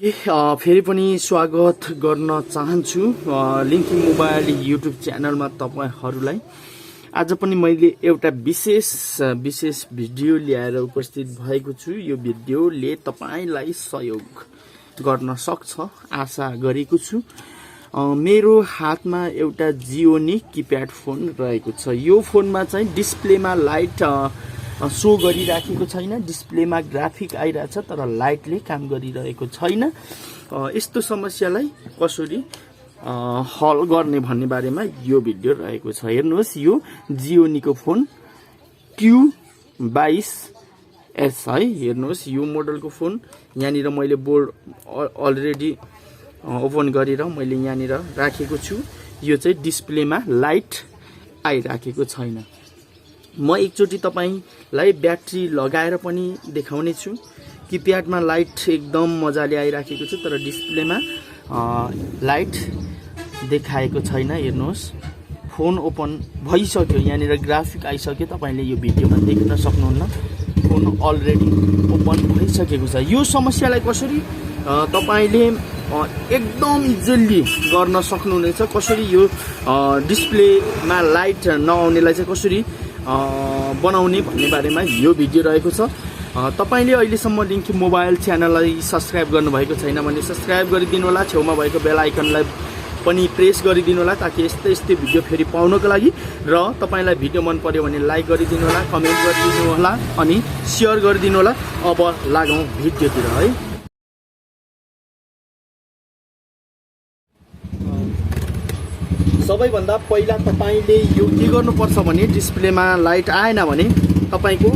फेरि पनि स्वागत गर्न चाहन्छु लिंखिम मोबाइल युट्युब च्यानलमा तपाईहरुलाई। आज पनि मैले एउटा विशेष भिडियो ल्याएर उपस्थित भएको छु। यो भिडियोले तपाईलाई सहयोग गर्न सक्छ आशा गरेको छु। मेरो हातमा एउटा जियोनी कीप्याड फोन रहेको छ। यो फोनमा चाहिँ डिस्प्लेमा लाइट शो गरिराखेको छैन, डिस्प्लेमा ग्राफिक आइरहेछ तर लाइटले काम गरिरहेको छैन। यस्तो समस्यालाई कसरी हल गर्ने भन्ने बारेमा यो भिडियो रहेको छ। हेर्नुहोस्, यो जियोनीको फोन Q22S है। हेर्नुहोस्, यो मोडलको फोन यहाँनिर मैले बोर्ड अलरेडी ओपन गरेर मैले यहाँनिर राखेको छु। यो चाहिँ डिस्प्लेमा लाइट आइराखेको छैन। म एकचोटी तपाईलाई ब्याट्री लगाएर पनि देखाउने छु। कीप्याडमा लाइट एकदम मजाले आइराखेको छ तर डिस्प्लेमा लाइट देखाएको छैन। हेर्नुहोस्, फोन ओपन भइसक्यो, यहाँनिर ग्राफिक आइसक्यो, तपाईले यो भिडियोमा देख्न सक्नुहुन्न। फोन अलरेडी ओपन भइसकेको छ। यो समस्यालाई कसरी तपाईले एकदम इजिली गर्न सक्नुहुनेछ, कसरी यो डिस्प्लेमा लाइट नआउनेलाई चाहिँ कसरी बनाउने भन्ने बारेमा यो भिडियो रहेको छ। तपाईले अहिलेसम्म लिंखिम मोबाइल च्यानललाई सब्स्क्राइब गर्नुभएको छैन भने सब्स्क्राइब गरिदिनु होला। छेउमा भएको बेल आइकनलाई पनि प्रेस गरिदिनु होला ताकि यस्तै भिडियो फेरि पाउनको लागि। र तपाईलाई भिडियो मन पर्यो भने लाइक गरिदिनु होला, कमेन्ट गरिदिनु होला अनि शेयर गरिदिनु होला। अब लागौं भिडियोतिर है। सबैभन्दा पहिला तपाईले यो के गर्नुपर्छ भने डिस्प्लेमा लाइट आएन भने तपाईको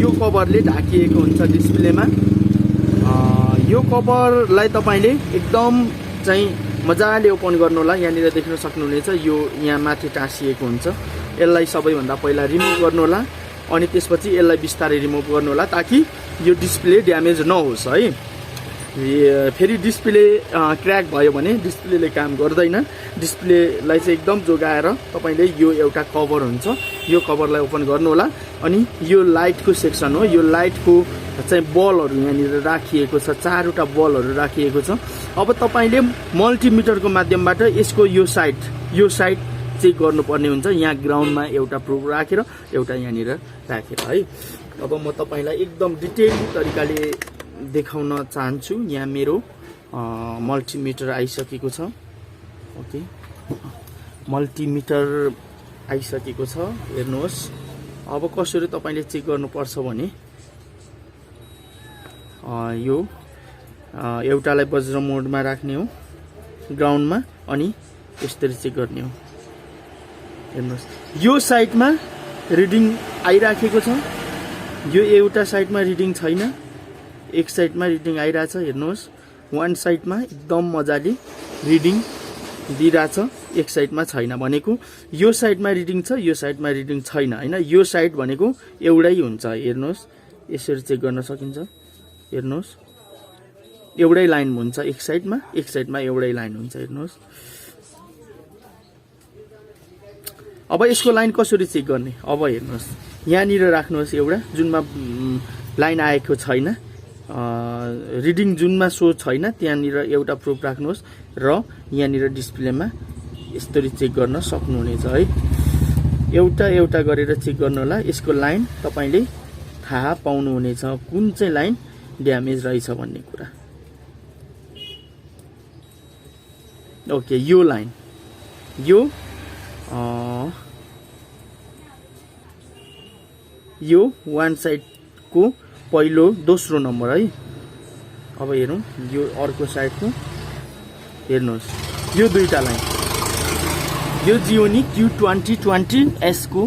यो कभरले ढाकिएको हुन्छ डिस्प्लेमा। यो कभरलाई तपाईले एकदम चाहिँ मजाले ओपन गर्नु होला। यहाँनिर देख्न सक्नुहुनेछ, यो यहाँ माथि टाँसिएको हुन्छ। यसलाई सबैभन्दा पहिला रिमुभ गर्नु होला अनि त्यसपछि यसलाई बिस्तारै रिमुभ गर्नु होला ताकि यो डिस्प्ले ड्यामेज नहोस् है। फेरि डिस्प्ले क्र्याक भयो भने डिस्प्लेले काम गर्दैन। डिस्प्लेलाई चाहिँ एकदम जोगाएर तपाईले यो एउटा कभर हुन्छ, यो कभरलाई ओपन गर्नु होला अनि यो लाइटको सेक्सन हो। यो लाइटको चाहिँ बलहरु यहाँनिर राखिएको छ, 4वटा बलहरु राखिएको छ। अब तपाईले मल्टिमिटरको माध्यमबाट यसको यो साइड चेक गर्नुपर्ने हुन्छ। यहाँ ग्राउन्डमा एउटा प्रोब राखेर एउटा यहाँनिर राखेर है। अब म तपाईलाई एकदम डिटेल तरिकाले देखाउन चाहन्छु। यहाँ मेरो मल्टिमिटर आइसकेको छ। ओके, मल्टिमिटर आइसकेको छ। हेर्नुहोस्, अब कसरी तपाईले चेक गर्नुपर्छ भने यो एउटालाई वज्र मोडमा राख्ने हो ग्राउन्डमा अनि यसरी चेक गर्ने हो। हेर्नुहोस्, यो साइडमा रिडिङ आइराखेको छ, यो एउटा साइडमा रिडिङ छैन, एक साइडमा रिडिङ आइरहेछ। हेर्नुहोस्, वान साइडमा एकदम मजाले रिडिङ दिइरहेछ, एक साइडमा छैन। भनेको यो साइडमा रिडिङ छ, यो साइडमा रिडिङ छैन हैन। यो साइड भनेको एउटै हुन्छ। हेर्नुहोस्, यसरी चेक गर्न सकिन्छ। हेर्नुहोस्, एउटै लाइन हुन्छ, एक साइडमा एउटै लाइन हुन्छ। हेर्नुहोस्, अब यसको लाइन कसरी चेक गर्ने? अब हेर्नुहोस्, यहाँनिर राख्नुहोस् एउटा जुनमा लाइन आएको छैन, रिडिङ जुनमा सो छैन, त्यहाँनिर एउटा प्रुफ राख्नुहोस् र यहाँनिर डिस्प्लेमा यसरी चेक गर्न सक्नुहुनेछ है। एउटा गरेर चेक गर्नु होला। यसको लाइन तपाईले थाहा पाउनुहुनेछ कुन चाहिँ लाइन ड्यामेज रहेछ भन्ने कुरा। ओके, यो लाइन यो वान साइडको पहिलो दोस्रो नम्बर है। अब हेरौँ यो अर्को साइडको। हेर्नुहोस्, यो दुईटा लाइन, यो जियोनी Q2020S को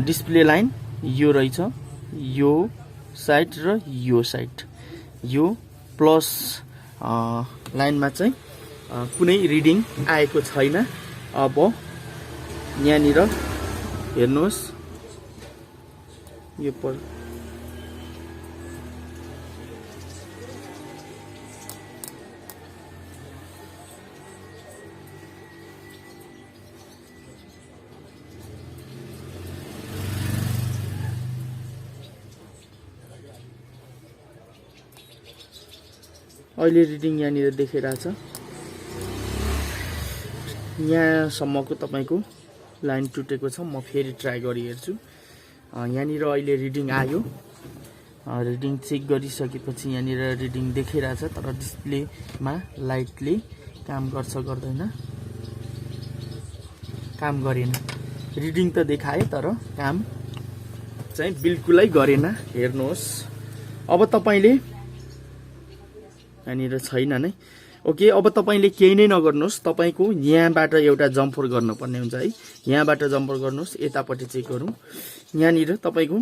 डिस्प्ले लाइन यो रहेछ, यो साइड र यो साइड। यो प्लस लाइनमा चाहिँ कुनै रिडिङ आएको छैन। अब यहाँनिर हेर्नुहोस्, यो अहिले रिडिङ यहाँनिर देखिरहेछ। यहाँसम्मको तपाईको लाइन टुटेको छ। म फेरि ट्राई गरी हेर्छु। यहाँनिर अहिले रिडिङ आयो। रिडिङ चेक गरिसकेपछि यहाँनिर रिडिङ देखिरहेछ, तर डिस्प्लेमा लाइटले काम गर्छ गर्दैन, काम गरेन। रिडिङ त देखाए तर काम चाहिँ बिल्कुलै गरेन। हेर्नुहोस् अब तपाईले यहाँनिर छैन नै। ओके, अब तपाईले केही नै नगर्नुहोस्। तपाईको यहाँबाट एउटा जम्पर गर्नुपर्ने हुन्छ है। यहाँबाट जम्पर गर्नुहोस्। यतापट्टि चेक गरौँ। यहाँनिर तपाईको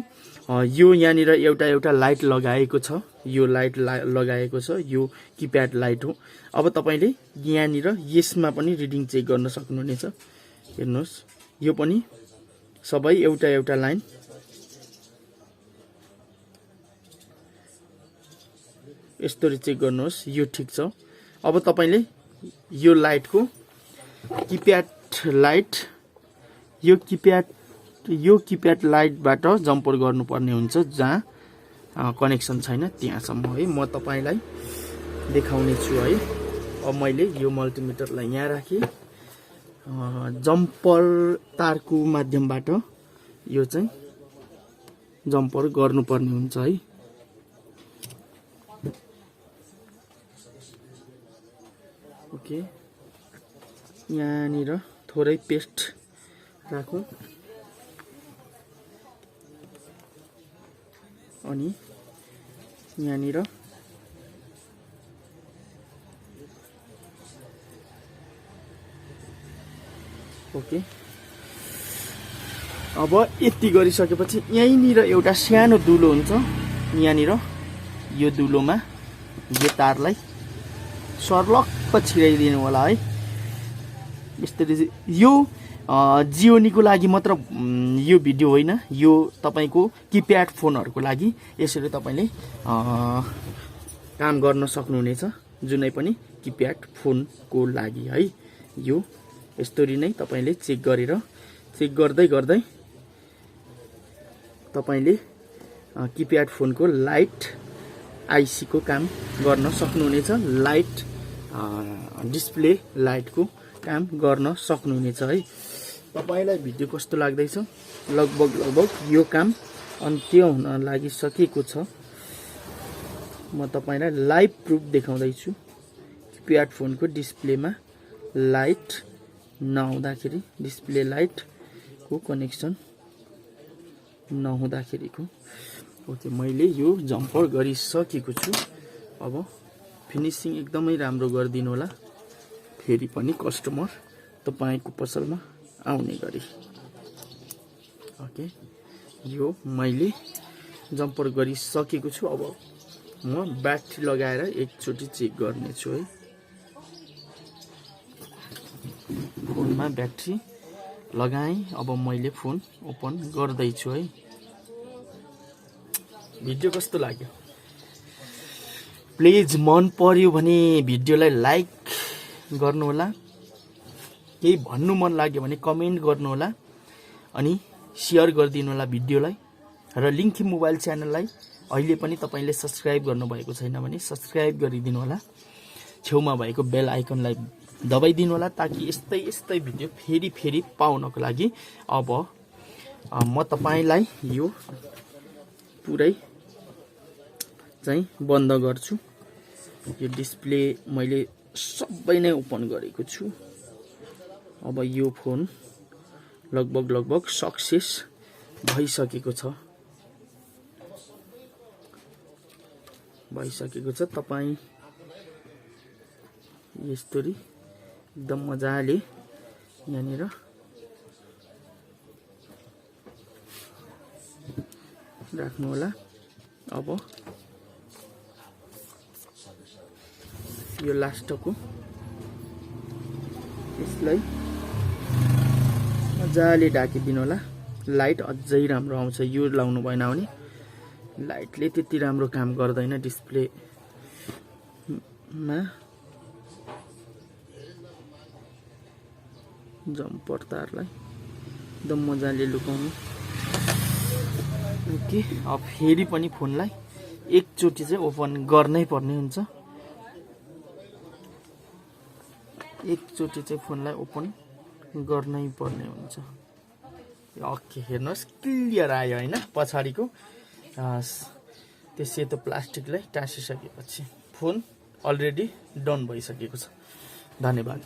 यो यहाँनिर एउटा लाइट लगाएको छ। यो लाइट लगाएको छ। यो किप्याड लाइट हो। अब तपाईले यहाँनिर यसमा पनि रिडिङ चेक गर्न सक्नुहुनेछ। हेर्नुहोस्, यो पनि सबै एउटा लाइन। यस्तरी चेक गर्नुहोस्, यो ठिक छ। अब तपाईले यो लाइटको किप्याड लाइट, यो किप्याड लाइटबाट जम्पर गर्नुपर्ने हुन्छ जहाँ कनेक्सन छैन त्यहाँसम्म है। म तपाईलाई देखाउने छु है। अब मैले यो मल्टिमिटरलाई यहाँ राखेँ। जम्पर तारको माध्यमबाट यो चाहिँ जम्पर गर्नुपर्ने हुन्छ है। ओके, यहाँनिर थोरै पेस्ट राखौँ अनि यहाँनिर ओके। अब यति गरिसकेपछि यहीँनिर एउटा सानो दुलो हुन्छ। यहाँनिर यो दुलोमा यो तारलाई सर्लक्क छिराइदिनु होला है। यस्तरी यो जियोनीको लागि मात्र यो भिडियो होइन, यो तपाईको किप्याड फोनहरुको लागि यसरी तपाईले काम गर्न सक्नुहुनेछ। जुनै पनि किप्याड फोनको लागि है। यो यस्तरी नै तपाईले चेक गर्दै गर्दै तपाईले किप्याड फोनको लाइट आईसी को काम गर्न सक्नुहुनेछ। लाइट डिस्प्ले लाइटको काम गर्न सक्नुहुनेछ है। तपाईलाई भिडियो कस्तो लाग्दैछ? लगभग यो काम अन्त्य हुन लागिसकेको छ। म तपाईलाई लाइभ प्रुफ देखाउँदै छु। किप्याड फोनको डिस्प्लेमा लाइट नहुँदाखेरि, डिस्प्ले लाइट को कनेक्सन नहुँदाखेरिको। ओके, मैले यो जम्पर गरिसकेको छु। अब फिनिशिङ एकदमै राम्रो गरिदिनु होला। फेरि पनि कस्टमर तपाईको पसलमा आउने गरी। ओके, यो मैले जम्पर गरिसकेको छु। अब म ब्याट्री लगाएर एकचोटि चेक गर्ने छु है। फोनमा ब्याट्री लगाएँ। अब मैले फोन ओपन गर्दै छु है। भिडियो कस्तो लाग्यो? प्लिज मन पर्यो भने भिडियोलाई लाइक गर्नु होला। केही भन्नु मन लाग्यो भने कमेन्ट गर्नु होला अनि शेयर गरिदिनु होला भिडियोलाई। र लिङ्खिम मोबाइल च्यानललाई अहिले पनि तपाईले सब्स्क्राइब गर्नुभएको छैन भने सब्स्क्राइब गरिदिनु होला। छेउमा भएको बेल आइकनलाई दबाइदिनु होला ताकि यस्तै भिडियो फेरि पाउनको लागि। अब म तपाईलाई यो पुरै चाहिँ बन्द गर्छु। यो डिस्प्ले मैले सबै नै ओपन गरेको छु। अब यो फोन लगभग सक्सेस भइसकेको छ। तपाई यस्तरी एकदम मजाले यहाँनिर राख्नु होला। अब यो लास्टको यसलाई मजाले ढाकिदिनु होला। लाइट अझै राम्रो आउँछ। यो लाउनु भएन भने लाइटले त्यति राम्रो काम गर्दैन डिस्प्लेमा। जम्पर तारलाई एकदम मजाले लुकाउनु। ओके, अब फेरि पनि फोनलाई एकचोटि चाहिँ ओपन गर्नै पर्ने हुन्छ। एकचोटि चाहिँ फोनलाई ओपन गर्नै पर्ने हुन्छ। ओके, हेर्नुहोस् क्लियर आयो होइन पछाडिको त्यो सेतो प्लास्टिकलाई टाँसिसकेपछि फोन अलरेडी डन भइसकेको छ। धन्यवाद।